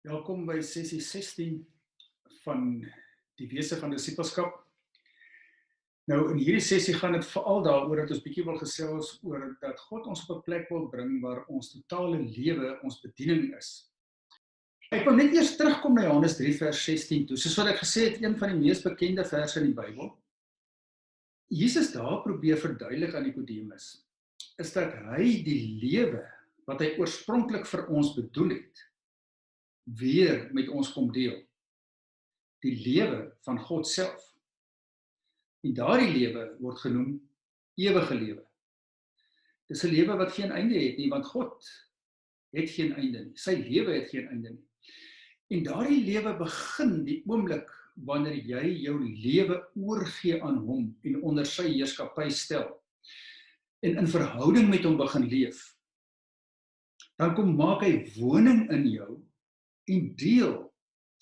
Welkom by sessie 16 van die wese van disipelskap. Nou in hierdie sessie gaan dit veral daaroor dat ons bietjie wil gesels oor dat God ons op 'n plek wil bring waar ons totale lewe ons bediening is. Ek wil net eers terugkom na Johannes 3 vers 16 toe. Soos wat ek gesê het, een van die mees bekende verse in die Bybel. Jesus daar probeer verduidelik aan Nikodemus is dat hy die lewe wat hy oorspronklik vir ons bedoel het, weer met ons kom deel. Die lewe van God self. En daardie lewe word genoem ewige lewe. Dis 'n lewe wat geen einde het nie, want God het geen einde nie. Sy lewe het geen einde nie. En daardie lewe begin die oomblik wanneer jy jou lewe oorgee aan hom en onder sy heerskappy stel. En in verhouding met hom begin leef. Dan kom maak hy woning in jou en deel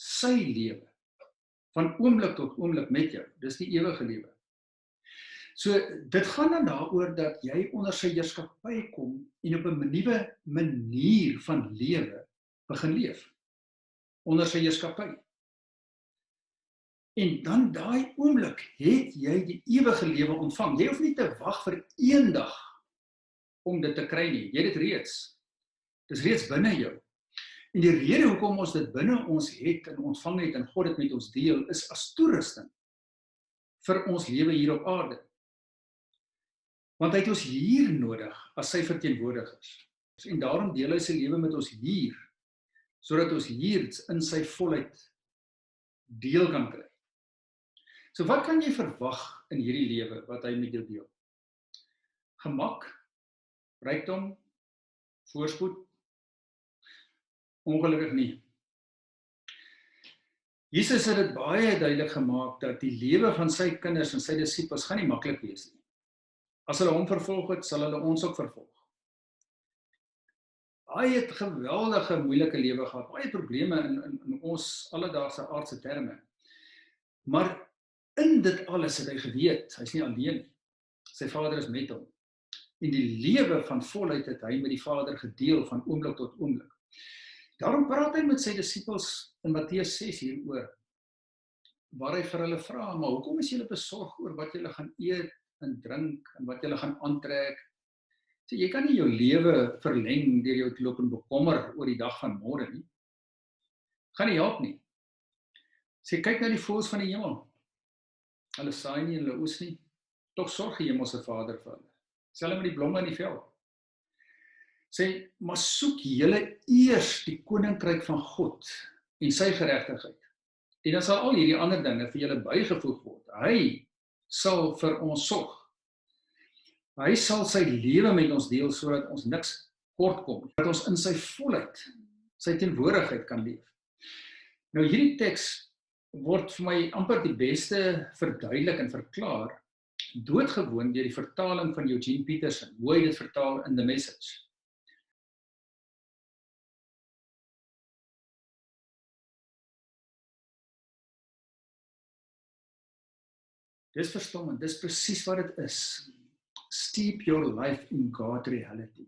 sy lewe van oomblik tot oomblik met jou. Dis die ewige lewe. So dit gaan dan daaroor dat jy onder sy heerskappy kom en op 'n nuwe manier van lewe begin leef. Onder sy heerskappy. En dan daai oomblik het jy die ewige lewe ontvang. Jy hoef nie te wag vir eendag om dit te kry nie. Jy het dit reeds. Dis reeds binne jou. En die rede hoekom ons dit binne ons het en ontvang het en God dit met ons deel, is as toerusting vir ons lewe hier op aarde. Want hy het ons hier nodig as sy verteenwoordigers. En daarom deel hy sy lewe met ons hier, sodat ons hier in sy volheid deel kan kry. So wat kan jy verwag in hierdie lewe wat hy met jou deel? Gemak, rykdom, voorspoed? Ongelukkig nie. Jesus het dit baie duidelik gemaak dat die lewe van sy kinders en sy disippels gaan nie maklik wees nie. As hulle hom vervolg het, sal hulle ons ook vervolg. Hy het geweldige moeilike lewe gehad, baie probleme in ons alledaagse aardse terme. Maar in dit alles het hy geweet, hy's nie alleen nie. Sy Vader is met hom. En die lewe van volheid het hy met die Vader gedeel van oomblik tot oomblik. Daarom praat hy met sy disippels in Matteus 6 hieroor, waar hy vir hulle vra, maar hoekom is julle besorg oor wat julle gaan eet en drink en wat julle gaan aantrek? So, jy kan nie jou lewe verleng deur jou te loop en bekommer oor die dag van môre nie. Gaan nie help nie. Sê, kyk na die voëls van die hemel. Hulle saai nie en hulle oes nie. Tog sorg die hemelse Vader vir hulle. Selfs met die blomme in die veld. Sê, maar soek julle eers die koninkryk van God en sy geregtigheid. En dan sal al hierdie ander dinge vir julle bygevoeg word. Hy sal vir ons sorg. Hy sal sy lewe met ons deel sodat ons niks kort kom, dat ons in sy volheid, sy teenwoordigheid kan leef. Nou hierdie teks word vir my amper die beste verduidelik en verklaar doodgewoon deur die vertaling van Eugene Peterson, hoe hy dit vertaal in The Message. Dis verstommend, dis presies wat dit is. Steep your life in God reality.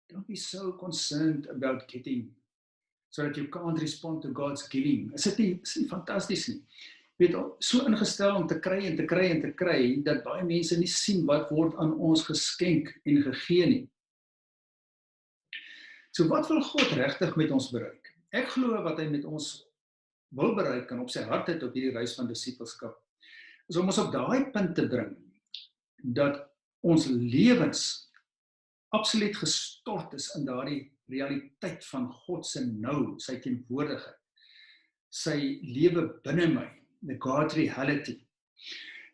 Don't be so concerned about getting, so that you can't respond to God's giving. Is dit nie fantasties nie? Weet, so ingestel om te kry en te kry en te kry, dat baie mense nie sien wat word aan ons geskenk en gegee nie. So wat wil God regtig met ons bereik? Ek glo wat hy met ons wil bereik en op sy hart het op hierdie reis van disipelskap, is om ons op daai punt te bring, dat ons lewens absoluut gestort is in daardie realiteit van God se nou, sy teenwoordigheid, sy lewe binne my, the God reality.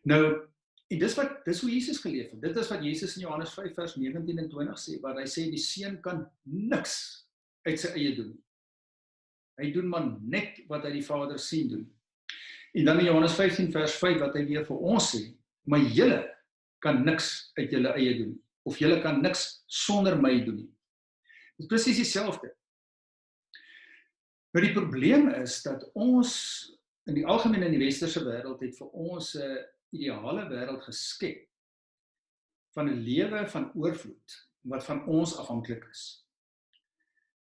Nou, en dis hoe Jesus geleef het. Dit is wat Jesus in Johannes 5 vers 19 en 20 sê, waar hy sê die seun kan niks uit sy eie doen. Hy doen maar net wat hy die Vader sien doen. En dan in Johannes 15 vers 5 wat hy weer vir ons sê, maar julle kan niks uit julle eie doen, of julle kan niks sonder my doen nie. Dit is presies dieselfde. Maar die probleem is dat ons, in die algemeen in die westerse wêreld, het vir ons 'n ideale wêreld geskep, van 'n lewe van oorvloed, wat van ons afhanklik is.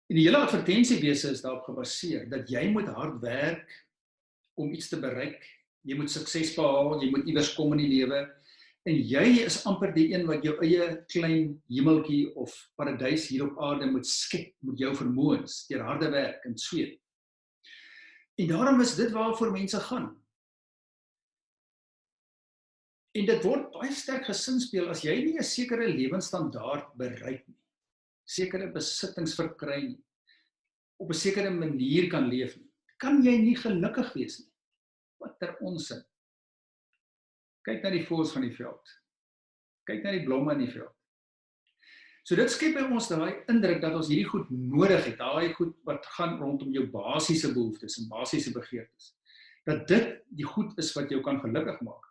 En die hele advertensiewese is daarop gebaseer, dat jy moet hard werk om iets te bereik, jy moet sukses behaal, jy moet iewers kom in die lewe, en jy is amper die een wat jou eie klein hemeltjie of paradys hier op aarde moet skep met jou vermoëns, deur harde werk en sweet. En daarom is dit waarvoor mense gaan. En dit word baie sterk gesinspeel as jy nie 'n sekere lewensstandaard bereik nie, sekere besittings verkry nie, op 'n sekere manier kan leef nie, kan jy nie gelukkig wees nie. Wat ter onsin. Kyk na die voëls van die veld. Kyk na die blomme in die veld. So dit skep by ons daai indruk dat ons hierdie goed nodig het, daai goed wat gaan rondom jou basiese behoeftes en basiese begeertes. Dat dit die goed is wat jou kan gelukkig maak.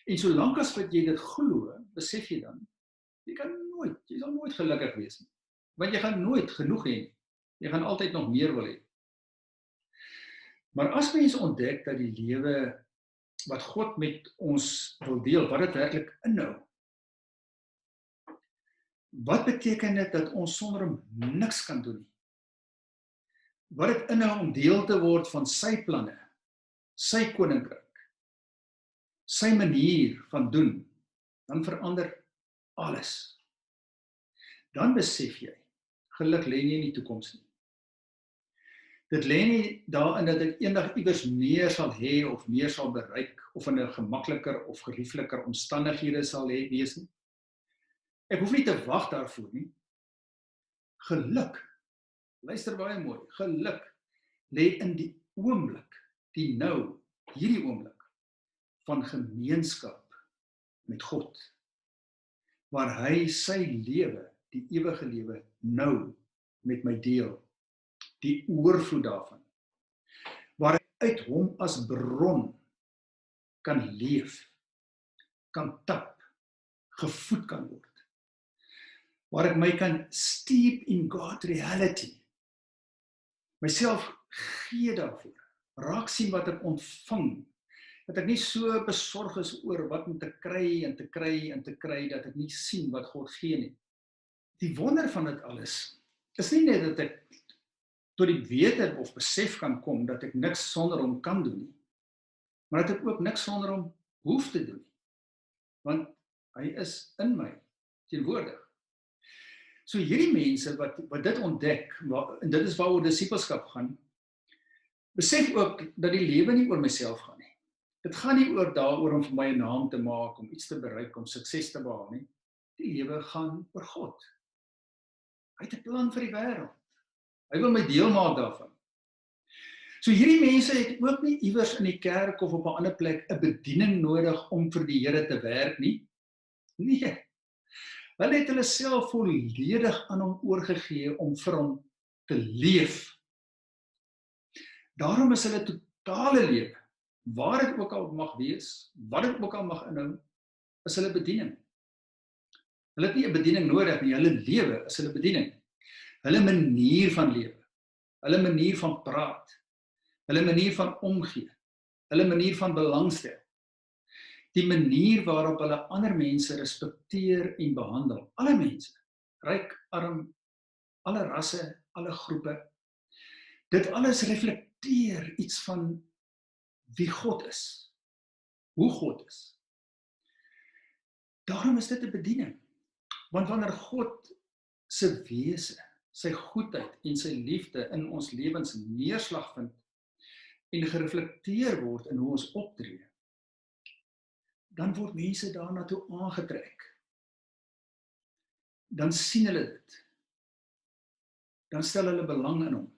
En solank as wat jy dit glo, besef jy dan, jy sal nooit gelukkig wees nie. Want jy gaan nooit genoeg hê nie. Jy gaan altyd nog meer wil hê. Maar as mense ontdek dat die lewe wat God met ons wil deel, wat dit werklik inhou, wat beteken dit dat ons sonder hom niks kan doen nie? Wat dit inhou om deel te word van sy planne, sy koninkryk, sy manier van doen, dan verander alles. Dan besef jy, geluk lê nie in die toekoms nie. Dit lê nie daarin dat ek eendag iewers meer sal hê of meer sal bereik, of in 'n gemakliker of geriefliker omstandighede sal wees nie. Ek hoef nie te wag daarvoor nie. Geluk, luister baie mooi, geluk lê in die oomblik, die nou, hierdie oomblik, van gemeenskap met God, waar hy sy lewe, die ewige lewe, nou met my deel, die oorvloed daarvan, waar ek uit hom as bron kan leef, kan tap, gevoed kan word, waar ek my kan steep in God reality, myself gee daarvoor, raak sien wat ek ontvang, dat ek nie so besorg is oor wat om te kry en te kry en te kry, dat ek nie sien wat God gee nie. Die wonder van dit alles is nie net dat ek tot die wete of besef kan kom dat ek niks sonder hom kan doen nie, maar dat ek ook niks sonder hom hoef te doen nie, want hy is in my teenwoordig. So hierdie mense wat dit ontdek, en dit is waaroor disipelskap gaan, besef ook dat die lewe nie oor myself gaan nie. Dit gaan nie daaroor om vir my 'n naam te maak, om iets te bereik, om sukses te behaal nie. Die lewe gaan oor God. Hy het 'n plan vir die wêreld. Hy wil my deel maak daarvan. So hierdie mense het ook nie iewers in die kerk of op 'n ander plek 'n bediening nodig om vir die Here te werk nie. Nee. Hulle het hulle self volledig aan hom oorgegee om vir hom te leef. Daarom is hulle totale lewe, waar dit ook al mag wees, wat dit ook al mag inhou, is hulle bediening. Hulle het nie 'n bediening nodig nie, hulle lewe is hulle bediening. Hulle manier van lewe, hulle manier van praat, hulle manier van omgee, hulle manier van belangstel, die manier waarop hulle ander mense respekteer en behandel, alle mense, ryk, arm, alle rasse, alle groepe, dit alles reflekteer iets van wie God is, hoe God is. Daarom is dit 'n bediening, want wanneer God se wese, sy goedheid en sy liefde in ons lewens neerslag vind en gereflekteer word in hoe ons optree, dan word mense daarna toe aangetrek. Dan sien hulle dit. Dan stel hulle belang in hom.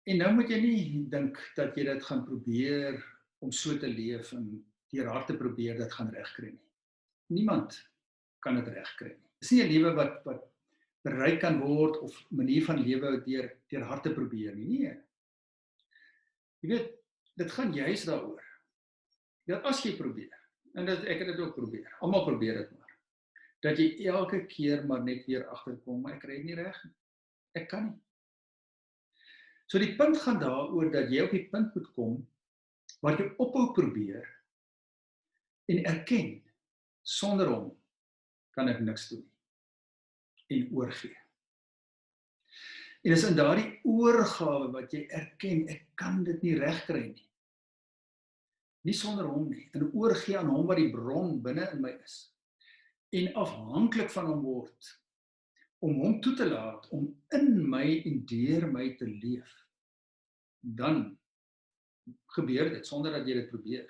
En nou moet jy nie dink dat jy dit gaan probeer om so te leef en deur hard te probeer dit gaan regkry nie. Niemand kan dit regkry nie. Dis nie 'n lewe wat bereik kan word of manier van lewe deur hard te probeer nie. Nee. Jy weet, dit gaan juis daaroor. Dat as jy probeer, en ek het dit ook probeer, almal probeer dit maar, dat jy elke keer maar net weer agterkom, maar ek kry dit nie reg nie. Ek kan nie. So die punt gaan daaroor dat jy op die punt moet kom waar jy ophou probeer en erken, sonder hom kan ek niks doen nie, en oorgee. En is in daardie oorgawe wat jy erken, ek kan dit nie regkry nie. Nie sonder hom nie, en oorgee aan hom wat die bron binne in my is. En afhanklik van hom word, om hom toe te laat, om in my en deur my te leef, dan gebeur dit, sonder dat jy dit probeer.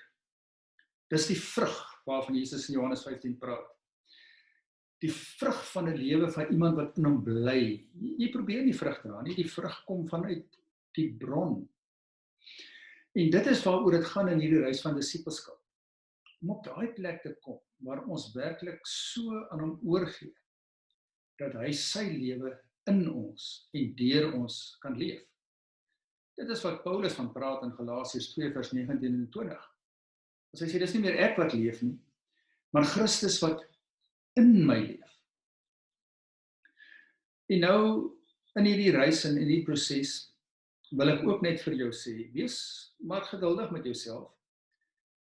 Dis die vrug waarvan Jesus in Johannes 15 praat. Die vrug van 'n lewe van iemand wat in hom bly. Jy probeer nie vrug dra nie, die vrug kom vanuit die bron. En dit is waaroor dit gaan in hierdie reis van disippelskap. Om op daai plek te kom, waar ons werklik so aan hom oorgee, dat hy sy lewe in ons en deur ons kan leef. Dit is wat Paulus van praat in Galasiërs 2 vers 19 en 20. As hy sê, dis nie meer ek wat leef nie, maar Christus wat in my leef. En nou, in hierdie reis en in hierdie proses, wil ek ook net vir jou sê, wees maar geduldig met jouself.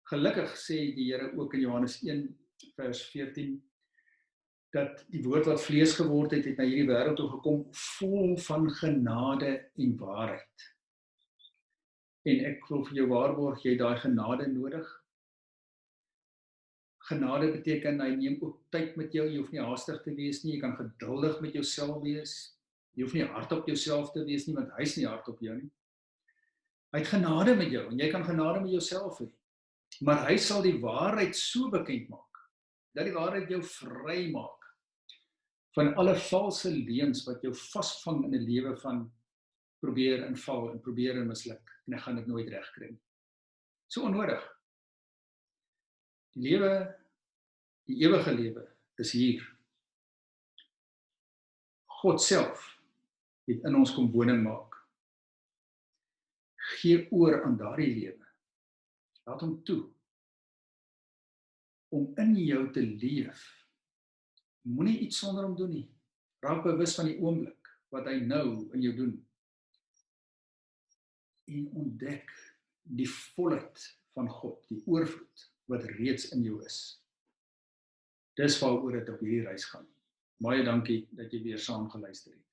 Gelukkig sê die Here ook in Johannes 1 vers 14, dat die woord wat vlees geword het, na hierdie wêreld toe gekom, vol van genade en waarheid. En ek wil vir jou waarborg, jy het daai genade nodig. Genade beteken, hy neem ook tyd met jou, jy hoef nie haastig te wees nie, jy kan geduldig met jouself wees, jy hoef nie hard op jouself te wees nie, want hy is nie hard op jou nie. Hy het genade met jou, en jy kan genade met jouself hê. Maar hy sal die waarheid so bekend maak, dat die waarheid jou vry maak, van alle valse leuns wat jou vasvang in 'n lewe van probeer en val en probeer en misluk, en ek gaan dit nooit regkry nie. So onnodig. Die lewe, die ewige lewe, is hier. God self het in ons kom woning maak. Gee oor aan daardie lewe. Laat hom toe om in jou te leef. Moenie iets sonder hom doen nie. Raak bewus van die oomblik wat hy nou in jou doen. En ontdek die volheid van God, die oorvloed wat reeds in jou is. Dis waaroor dit op hierdie reis gaan. Baie dankie dat jy weer saam geluister het.